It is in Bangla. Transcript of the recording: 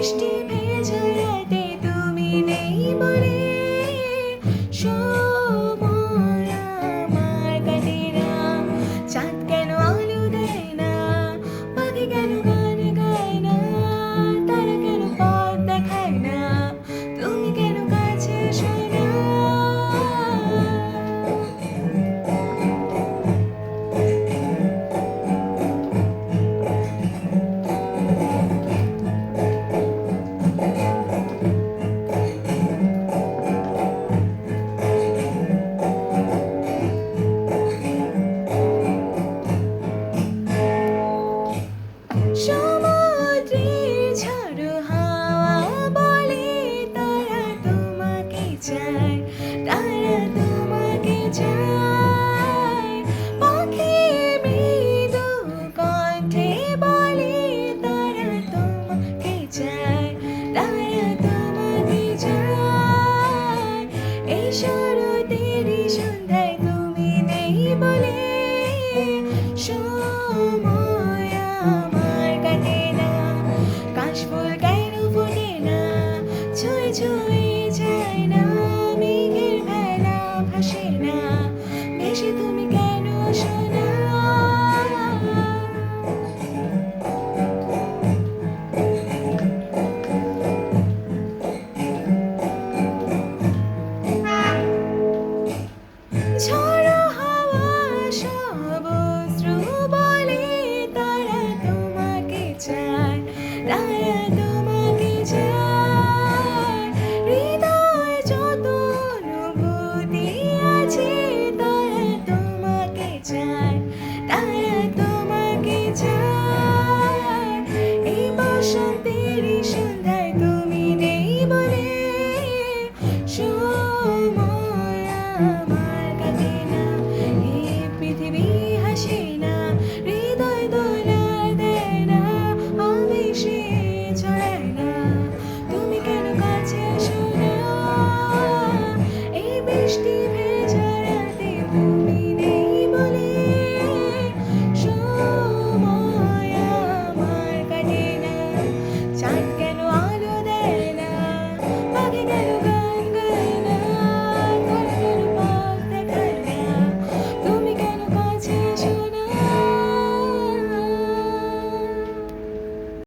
বৃষ্টি ভেজা রাতে তুমি নেই বলে সময় আমার কাটে না। চাঁদ কেন আলো দেয় না, পাখি কেন গান গায় না, তারা কেন পথ দেখায় না, তুমি কেন কাছে এসো না। সমুদ্রের ঝড়ো হাওয়া বলে তারা তোমাকে চায়, তারা তোমাকে চায়। পাখি মৃদু কণ্ঠে বলে তারা তোমাকে চায়, তারা তোমাকে চায়। এই শরতেরই সন্ধ্যায় তুমি নেই বলে সময় আমার কাটে না। কাশফুল কেন ফোটে না, ছুঁয়ে ছুঁয়ে যায় না, মেঘের ভেলা ভাসে না, ভেসে তুমি কেন আসো না। ঝড়ো হাওয়া সব অশ্রু বলে তারা তোমাকে চায়, তারা তোমাকে চায়। হৃদয় যত অনুভূতি আছে তারা তোমাকে চায়, তারা তোমাকে চায়। এই বসন্তে